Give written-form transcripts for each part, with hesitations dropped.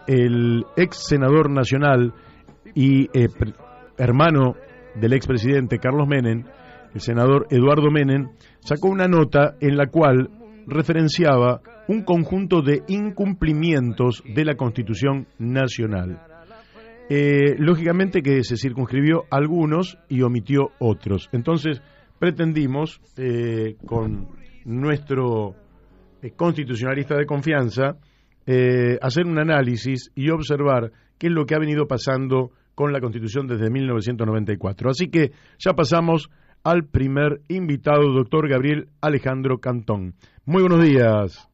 El ex senador nacional y hermano del expresidente Carlos Menem, el senador Eduardo Menem, sacó una nota en la cual referenciaba un conjunto de incumplimientos de la Constitución Nacional. Lógicamente que se circunscribió algunos y omitió otros. Entonces pretendimos, con nuestro constitucionalista de confianza, hacer un análisis y observar qué es lo que ha venido pasando con la Constitución desde 1994. Así que ya pasamos al primer invitado, doctor Gabriel Alejandro Cantón. Muy buenos días.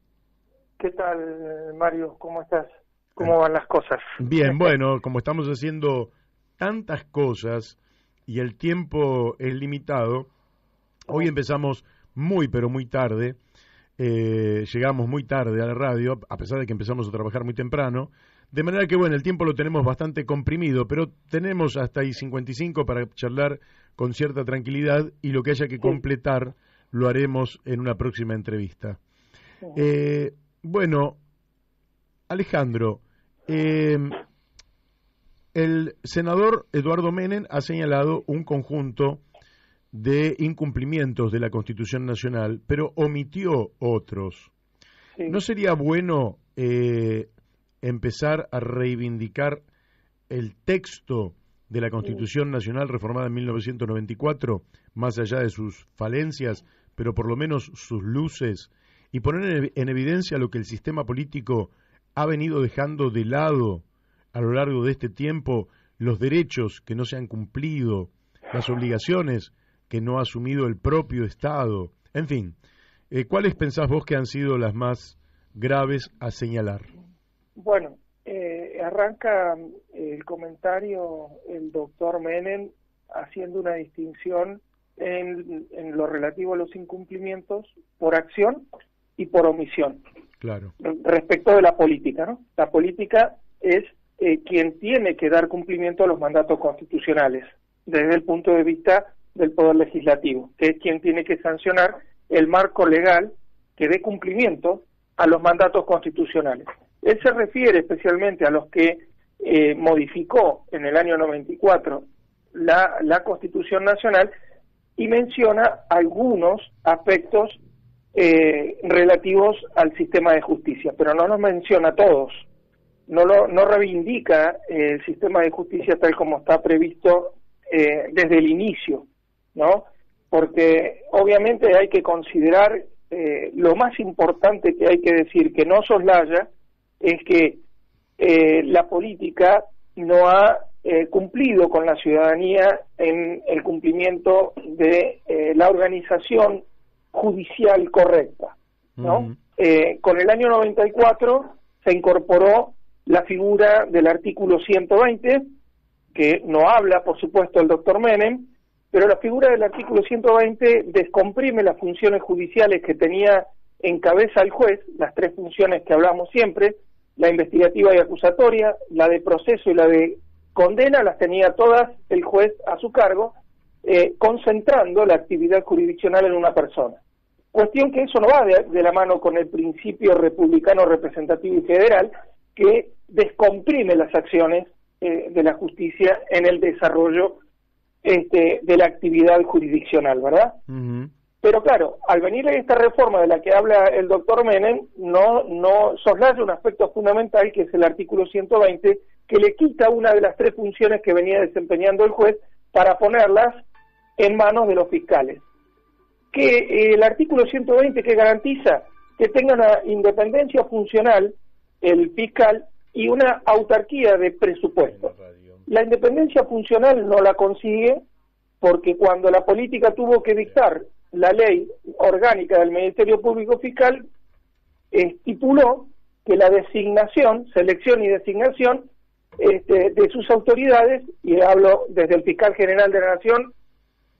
¿Qué tal, Mario? ¿Cómo estás? ¿Cómo van las cosas? Bien, bueno, como estamos haciendo tantas cosas y el tiempo es limitado, hoy empezamos muy, pero muy tarde. Llegamos muy tarde a la radio, a pesar de que empezamos a trabajar muy temprano, de manera que, bueno, el tiempo lo tenemos bastante comprimido, pero tenemos hasta ahí 55 para charlar con cierta tranquilidad y lo que haya que completar lo haremos en una próxima entrevista. Bueno, Alejandro, el senador Eduardo Menem ha señalado un conjunto de incumplimientos de la Constitución Nacional, pero omitió otros. Sí. ¿No sería bueno empezar a reivindicar el texto de la Constitución Nacional reformada en 1994, más allá de sus falencias, pero por lo menos sus luces, y poner en evidencia lo que el sistema político ha venido dejando de lado a lo largo de este tiempo, los derechos que no se han cumplido, las obligaciones que no ha asumido el propio Estado? En fin, ¿cuáles pensás vos que han sido las más graves a señalar? Bueno, arranca el comentario el doctor Menem haciendo una distinción en lo relativo a los incumplimientos por acción y por omisión. Claro. Respecto de la política, ¿no? La política es quien tiene que dar cumplimiento a los mandatos constitucionales desde el punto de vista del Poder Legislativo, que es quien tiene que sancionar el marco legal que dé cumplimiento a los mandatos constitucionales. Él se refiere especialmente a los que modificó en el año 94 la Constitución Nacional y menciona algunos aspectos relativos al sistema de justicia, pero no los menciona todos. No reivindica el sistema de justicia tal como está previsto desde el inicio, ¿no? Porque obviamente hay que considerar lo más importante que hay que decir, que no soslaya, es que la política no ha cumplido con la ciudadanía en el cumplimiento de la organización judicial correcta, ¿no? Con el año 94 se incorporó la figura del artículo 120, que no habla, por supuesto, el doctor Menem, pero la figura del artículo 120 descomprime las funciones judiciales que tenía en cabeza el juez, las tres funciones que hablamos siempre, la investigativa y acusatoria, la de proceso y la de condena, las tenía todas el juez a su cargo, concentrando la actividad jurisdiccional en una persona. Cuestión que eso no va de la mano con el principio republicano representativo y federal, que descomprime las acciones de la justicia en el desarrollo de la actividad jurisdiccional, ¿verdad? Pero claro, al venir esta reforma de la que habla el doctor Menem, no soslaya un aspecto fundamental, que es el artículo 120, que le quita una de las tres funciones que venía desempeñando el juez para ponerlas en manos de los fiscales. Que el artículo 120 que garantiza que tenga una independencia funcional el fiscal y una autarquía de presupuesto. La independencia funcional no la consigue porque cuando la política tuvo que dictar la ley orgánica del Ministerio Público Fiscal, estipuló que la designación, selección y designación de sus autoridades, y hablo desde el Fiscal General de la Nación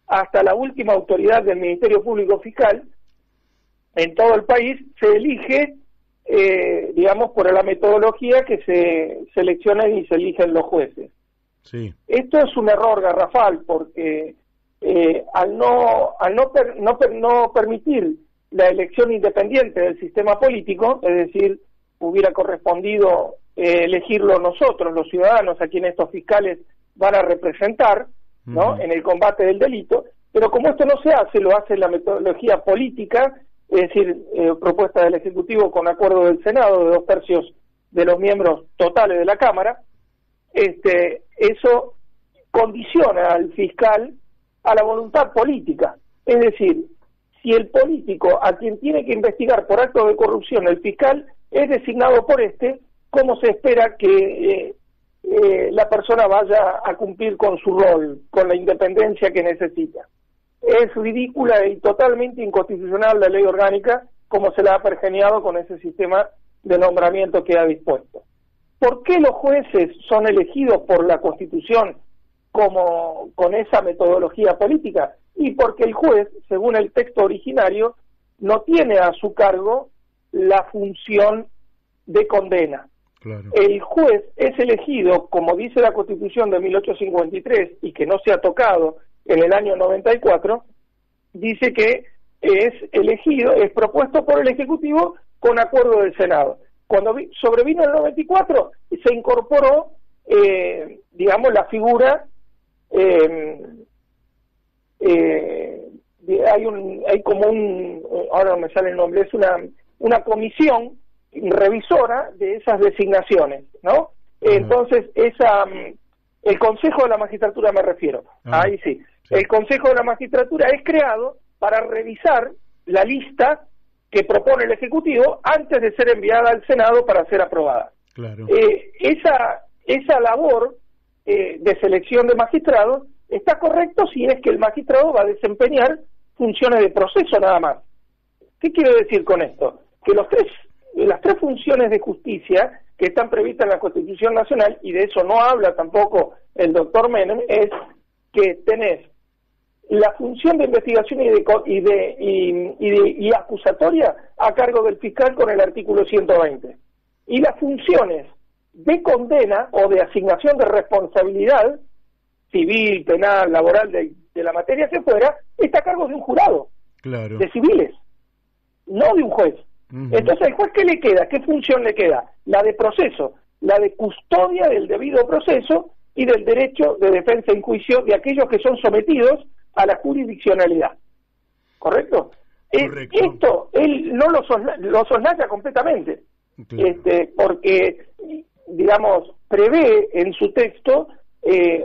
hasta la última autoridad del Ministerio Público Fiscal, en todo el país se elige, digamos, por la metodología que se seleccionan y se eligen los jueces. Sí. Esto es un error garrafal porque al no permitir la elección independiente del sistema político, es decir, hubiera correspondido elegirlo nosotros, los ciudadanos, a quienes estos fiscales van a representar, ¿no? En el combate del delito, pero como esto no se hace, lo hace la metodología política, es decir, propuesta del Ejecutivo con acuerdo del Senado de 2/3 de los miembros totales de la Cámara, eso condiciona al fiscal a la voluntad política. Es decir, si el político a quien tiene que investigar por actos de corrupción, el fiscal, es designado por ¿cómo se espera que la persona vaya a cumplir con su rol, con la independencia que necesita? Es ridícula y totalmente inconstitucional la ley orgánica como se la ha pergeñado con ese sistema de nombramiento que ha dispuesto. ¿Por qué los jueces son elegidos por la Constitución como con esa metodología política? Y porque el juez, según el texto originario, no tiene a su cargo la función de condena. Claro. El juez es elegido, como dice la Constitución de 1853, y que no se ha tocado en el año 94, dice que es elegido, es propuesto por el Ejecutivo con acuerdo del Senado. Cuando sobrevino el 94, se incorporó, la figura, ahora no me sale el nombre, es una comisión revisora de esas designaciones, ¿no? Entonces, el Consejo de la Magistratura me refiero, ahí sí. El Consejo de la Magistratura es creado para revisar la lista que propone el Ejecutivo antes de ser enviada al Senado para ser aprobada. Claro. Esa labor de selección de magistrados está correcto si es que el magistrado va a desempeñar funciones de proceso nada más. ¿Qué quiero decir con esto? Que las tres funciones de justicia que están previstas en la Constitución Nacional, y de eso no habla tampoco el doctor Menem, es que tenés la función de investigación y acusatoria a cargo del fiscal con el artículo 120. Y las funciones de condena o de asignación de responsabilidad civil, penal, laboral, de la materia que fuera, está a cargo de un jurado, claro, de civiles, no de un juez. Entonces, ¿al juez qué le queda? ¿Qué función le queda? La de proceso, la de custodia del debido proceso y del derecho de defensa y juicio de aquellos que son sometidos a la jurisdiccionalidad. ¿Correcto? Correcto. Esto él no lo soslaya completamente, claro, porque, prevé en su texto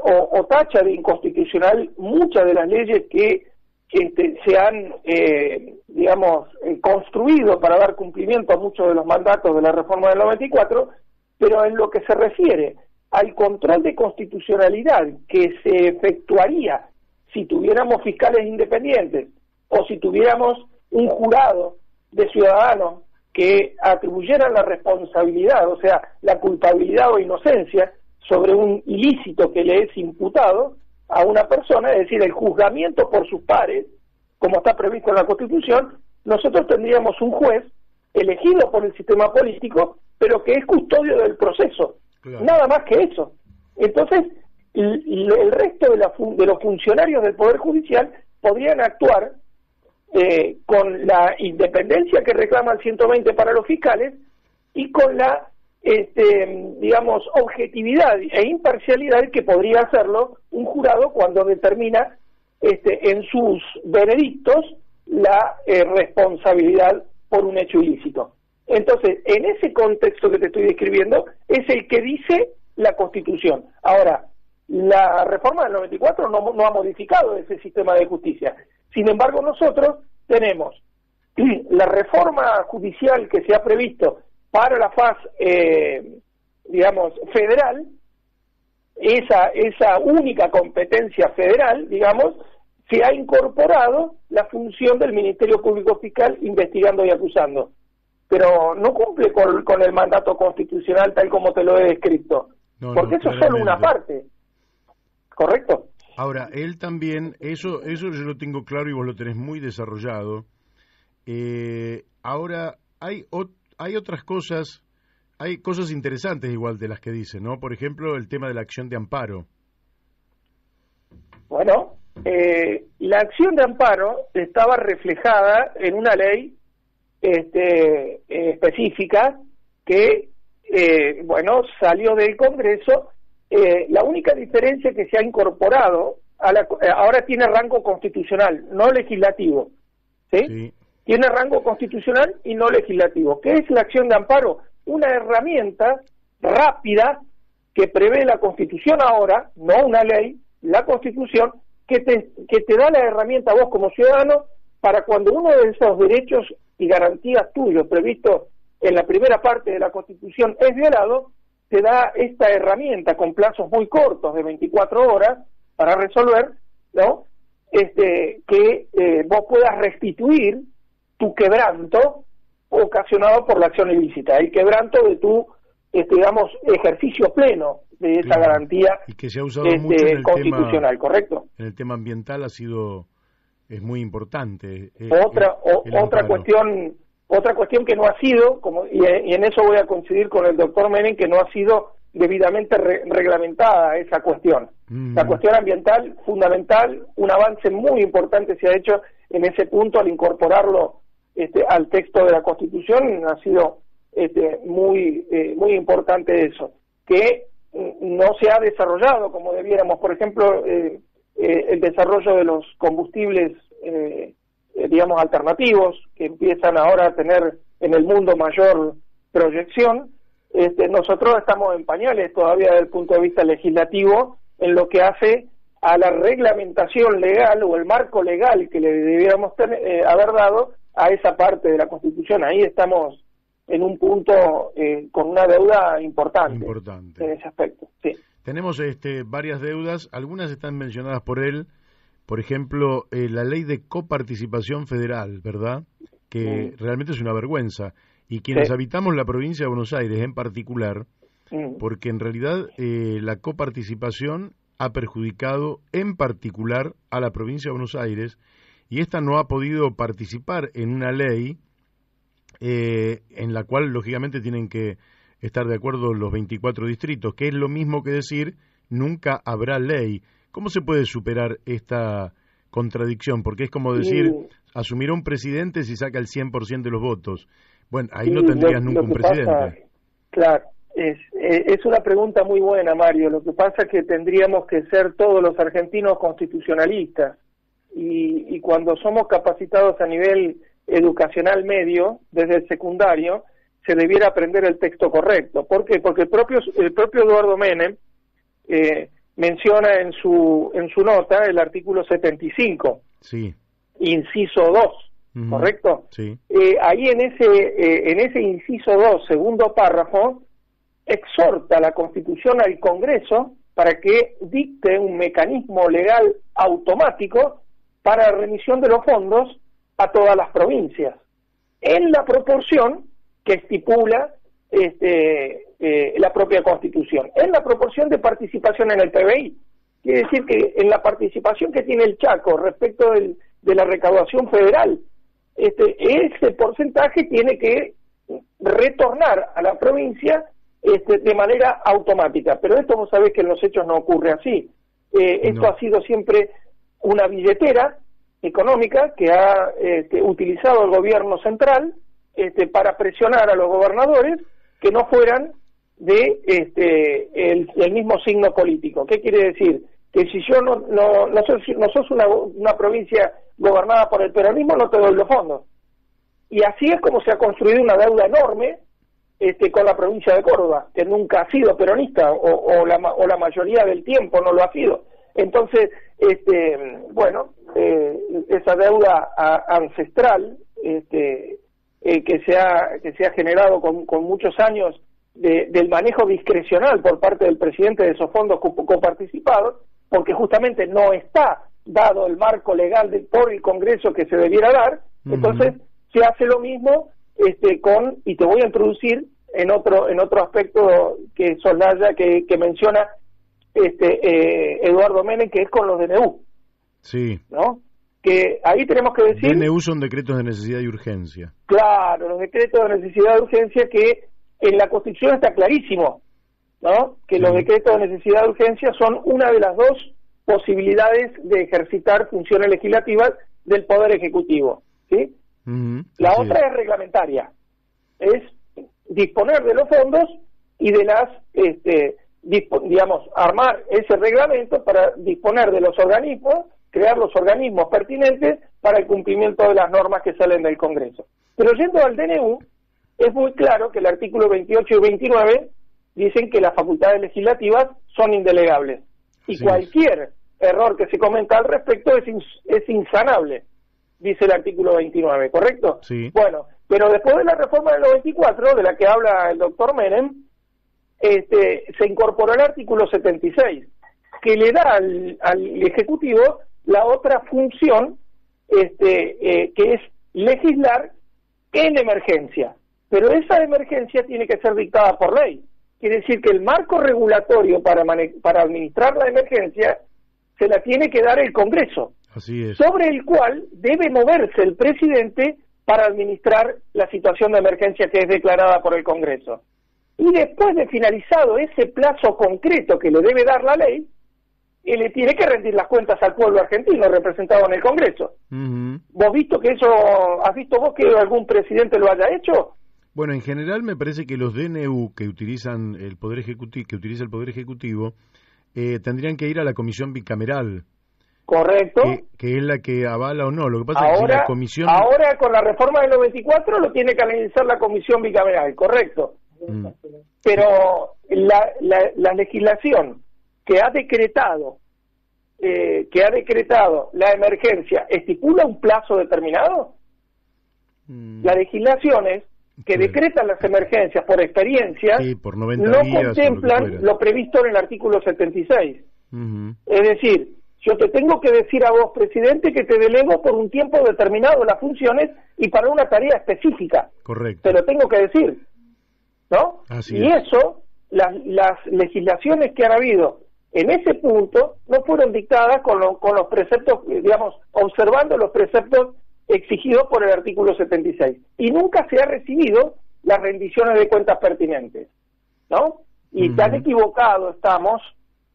o tacha de inconstitucional muchas de las leyes que se han, construido para dar cumplimiento a muchos de los mandatos de la reforma del 94, pero en lo que se refiere al control de constitucionalidad que se efectuaría si tuviéramos fiscales independientes o si tuviéramos un jurado de ciudadanos que atribuyeran la responsabilidad, o sea, la culpabilidad o inocencia sobre un ilícito que le es imputado a una persona, es decir, el juzgamiento por sus pares, como está previsto en la Constitución, nosotros tendríamos un juez elegido por el sistema político, pero que es custodio del proceso, claro, nada más que eso. Entonces, el resto de los funcionarios del Poder Judicial podrían actuar con la independencia que reclama el 120 para los fiscales y con la objetividad e imparcialidad que podría hacerlo un jurado cuando determina en sus veredictos la responsabilidad por un hecho ilícito. Entonces, en ese contexto que te estoy describiendo, es el que dice la Constitución. Ahora, la reforma del 94 no ha modificado ese sistema de justicia. Sin embargo, nosotros tenemos la reforma judicial que se ha previsto para la faz, federal, esa única competencia federal, se ha incorporado la función del Ministerio Público Fiscal investigando y acusando. Pero no cumple con el mandato constitucional tal como te lo he descrito, porque eso es solo una parte. ¿Correcto? Ahora, él también, eso yo lo tengo claro y vos lo tenés muy desarrollado. Ahora, hay otras cosas, hay cosas interesantes igual de las que dice, ¿no? Por ejemplo, el tema de la acción de amparo. Bueno, la acción de amparo estaba reflejada en una ley específica que bueno, salió del Congreso. La única diferencia que se ha incorporado, ahora tiene rango constitucional, no legislativo, ¿sí? Sí. Tiene rango constitucional y no legislativo. ¿Qué es la acción de amparo? Una herramienta rápida que prevé la Constitución ahora, no una ley, la Constitución, que te da la herramienta a vos como ciudadano para cuando uno de esos derechos y garantías tuyos previstos en la primera parte de la Constitución es violado, te da esta herramienta con plazos muy cortos de 24 horas para resolver, ¿no? Que vos puedas restituir tu quebranto ocasionado por la acción ilícita, el quebranto de tu, digamos, ejercicio pleno de esa claro. Garantía y que se ha usado mucho en el constitucional, tema, ¿correcto? En el tema ambiental es muy importante. Otra cuestión que no ha sido, y en eso voy a coincidir con el doctor Menem, que no ha sido debidamente reglamentada esa cuestión. La cuestión ambiental, fundamental, un avance muy importante se ha hecho en ese punto al incorporarlo al texto de la Constitución, ha sido muy importante eso, que no se ha desarrollado como debiéramos. Por ejemplo, el desarrollo de los combustibles, digamos, alternativos, que empiezan ahora a tener en el mundo mayor proyección. Nosotros estamos en pañales todavía desde el punto de vista legislativo en lo que hace a la reglamentación legal o el marco legal que le debiéramos haber dado a esa parte de la Constitución. Ahí estamos en un punto con una deuda importante en ese aspecto. Sí. Tenemos varias deudas, algunas están mencionadas por él, por ejemplo, la ley de coparticipación federal, ¿verdad? Que realmente es una vergüenza. Y quienes habitamos la provincia de Buenos Aires en particular, porque en realidad la coparticipación ha perjudicado en particular a la provincia de Buenos Aires, y esta no ha podido participar en una ley en la cual lógicamente tienen que estar de acuerdo los 24 distritos, que es lo mismo que decir nunca habrá ley. ¿Cómo se puede superar esta contradicción? Porque es como decir, asumir a un presidente si saca el 100% de los votos. Bueno, ahí no tendrías nunca un presidente. Claro, es una pregunta muy buena, Mario. Lo que pasa es que tendríamos que ser todos los argentinos constitucionalistas. Y cuando somos capacitados a nivel educacional medio, desde el secundario, se debiera aprender el texto correcto. ¿Por qué? Porque el propio Eduardo Menem menciona en su nota el artículo 75, sí, inciso 2, ¿correcto? Sí. Ahí en ese inciso 2, segundo párrafo, exhorta la Constitución al Congreso para que dicte un mecanismo legal automático para remisión de los fondos a todas las provincias, en la proporción que estipula la propia Constitución, en la proporción de participación en el PBI. Quiere decir que en la participación que tiene el Chaco respecto de la recaudación federal, ese porcentaje tiene que retornar a la provincia de manera automática. Pero esto vos sabés que en los hechos no ocurre así. Esto ha sido siempre una billetera económica que ha utilizado el gobierno central para presionar a los gobernadores que no fueran de el mismo signo político. ¿Qué quiere decir? Que si yo no sos una provincia gobernada por el peronismo, no te doy los fondos. Y así es como se ha construido una deuda enorme con la provincia de Córdoba, que nunca ha sido peronista o la mayoría del tiempo no lo ha sido. Entonces, esa deuda ancestral que se ha generado con muchos años del manejo discrecional por parte del presidente de esos fondos coparticipados, porque justamente no está dado el marco legal por el Congreso que se debiera dar. Entonces se hace lo mismo y te voy a introducir en otro aspecto que soslaya, que menciona Eduardo Menem, que es con los DNU. Sí. ¿No? Que ahí tenemos que decir... DNU son decretos de necesidad y urgencia. Claro, los decretos de necesidad y urgencia, que en la Constitución está clarísimo, ¿no? Que los decretos de necesidad y urgencia son una de las dos posibilidades de ejercitar funciones legislativas del Poder Ejecutivo, ¿sí? La otra es reglamentaria, es disponer de los fondos y de las, digamos, armar ese reglamento para disponer de los organismos, crear los organismos pertinentes para el cumplimiento de las normas que salen del Congreso. Pero yendo al DNU, es muy claro que el artículo 28 y 29 dicen que las facultades legislativas son indelegables. Y sí, cualquier error que se comenta al respecto es insanable, dice el artículo 29, ¿correcto? Sí. Bueno, pero después de la reforma del 94, de la que habla el doctor Menem, se incorporó el artículo 76, que le da al Ejecutivo la otra función, que es legislar en emergencia. Pero esa emergencia tiene que ser dictada por ley. Quiere decir que el marco regulatorio para administrar la emergencia se la tiene que dar el Congreso. Así es. Sobre el cual debe moverse el presidente para administrar la situación de emergencia que es declarada por el Congreso. Y después de finalizado ese plazo concreto que le debe dar la ley, él le tiene que rendir las cuentas al pueblo argentino representado en el Congreso. ¿Vos has visto vos que algún presidente lo haya hecho? Bueno, en general me parece que los DNU que utilizan el Poder Ejecutivo, tendrían que ir a la comisión bicameral. Correcto. Que es la que avala o no. Lo que pasa es que si la comisión... Ahora con la reforma del 94 lo tiene que analizar la comisión bicameral, correcto. Pero la legislación que ha decretado la emergencia, ¿estipula un plazo determinado? Las legislaciones que decretan las emergencias por experiencia, sí, por 90 no días, contemplan lo previsto en el artículo 76. Es decir, yo te tengo que decir a vos, presidente, que te delego por un tiempo determinado las funciones y para una tarea específica. Correcto. Te lo tengo que decir, ¿no? Así y es. Eso, las legislaciones que han habido en ese punto no fueron dictadas con los preceptos, digamos, observando los preceptos exigidos por el artículo 76. Y nunca se ha recibido las rendiciones de cuentas pertinentes, ¿no? Y tan equivocados estamos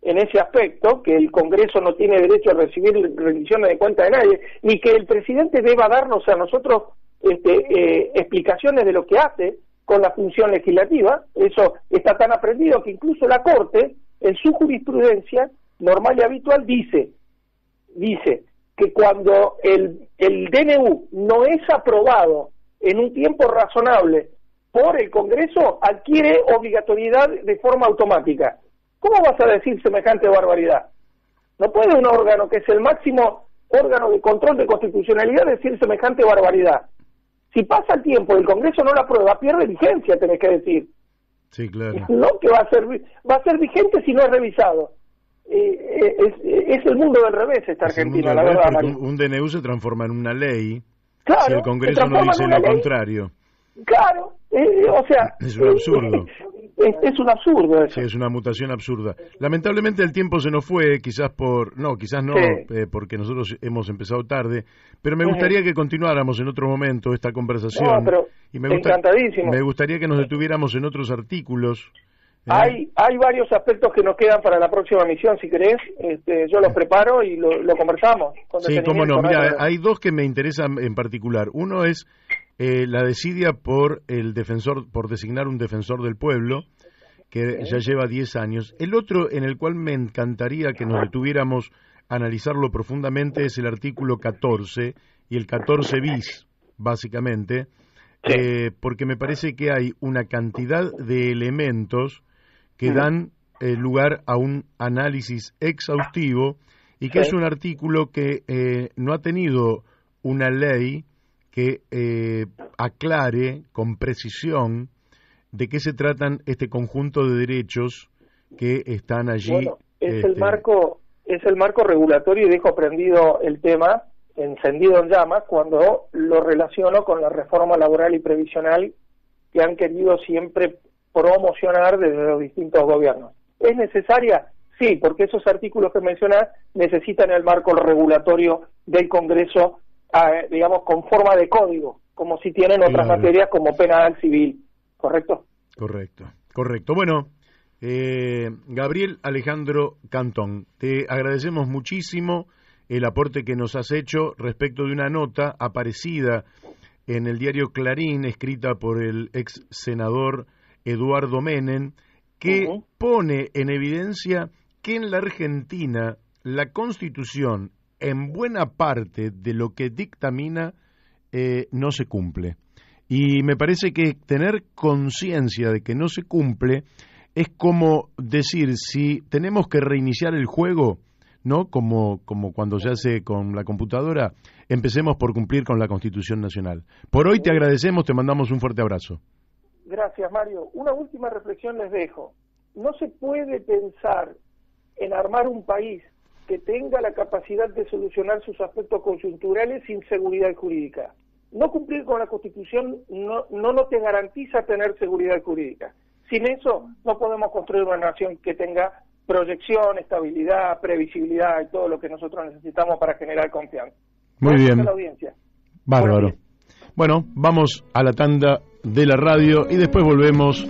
en ese aspecto, que el Congreso no tiene derecho a recibir rendiciones de cuentas de nadie, ni que el presidente deba darnos a nosotros explicaciones de lo que hace con la función legislativa. Eso está tan aprendido que incluso la Corte, en su jurisprudencia normal y habitual, dice que cuando el DNU no es aprobado en un tiempo razonable por el Congreso, adquiere obligatoriedad de forma automática. ¿Cómo vas a decir semejante barbaridad? No puede un órgano que es el máximo órgano de control de constitucionalidad decir semejante barbaridad. Si pasa el tiempo y el Congreso no la aprueba, pierde vigencia, tenés que decir. Sí, claro. No, que va a ser vigente si no es revisado. Es el mundo del revés esta Argentina, la verdad, Mario. Un DNU se transforma en una ley, claro, si el Congreso no dice lo contrario. Claro, o sea... Es un absurdo. Es un absurdo eso. Sí, es una mutación absurda. Lamentablemente el tiempo se nos fue, quizás no, sí. Porque nosotros hemos empezado tarde, pero me gustaría que continuáramos en otro momento esta conversación. No, pero y encantadísimo. Me gustaría que nos detuviéramos en otros artículos. Hay varios aspectos que nos quedan para la próxima misión, si querés, yo los preparo y lo conversamos. Sí, cómo no. Mira, hay dos que me interesan en particular. Uno es la desidia por designar un defensor del pueblo, que ya lleva 10 años. El otro, en el cual me encantaría que nos detuviéramos a analizarlo profundamente, es el artículo 14 y el 14 bis, básicamente, porque me parece que hay una cantidad de elementos que dan lugar a un análisis exhaustivo y que es un artículo que no ha tenido una ley que aclare con precisión de qué se tratan este conjunto de derechos que están allí. Bueno, es el marco regulatorio, y dejo prendido el tema, encendido en llamas, cuando lo relaciono con la reforma laboral y previsional que han querido siempre promocionar desde los distintos gobiernos. ¿Es necesaria? Sí, porque esos artículos que mencionás necesitan el marco regulatorio del Congreso, digamos, con forma de código, como si tienen otras materias como penal, civil. ¿Correcto? Correcto. Bueno, Gabriel Alejandro Cantón, te agradecemos muchísimo el aporte que nos has hecho respecto de una nota aparecida en el diario Clarín, escrita por el ex senador Eduardo Menem, que pone en evidencia que en la Argentina la Constitución, en buena parte de lo que dictamina, no se cumple. Y me parece que tener conciencia de que no se cumple es como decir, si tenemos que reiniciar el juego, ¿no? Como cuando se hace con la computadora, empecemos por cumplir con la Constitución Nacional. Por hoy te agradecemos, te mandamos un fuerte abrazo. Gracias, Mario. Una última reflexión les dejo. No se puede pensar en armar un país que tenga la capacidad de solucionar sus aspectos coyunturales sin seguridad jurídica. No cumplir con la Constitución no te garantiza tener seguridad jurídica. Sin eso no podemos construir una nación que tenga proyección, estabilidad, previsibilidad y todo lo que nosotros necesitamos para generar confianza. Muy bien. A la audiencia. Bárbaro. Bueno, vamos a la tanda de la radio y después volvemos.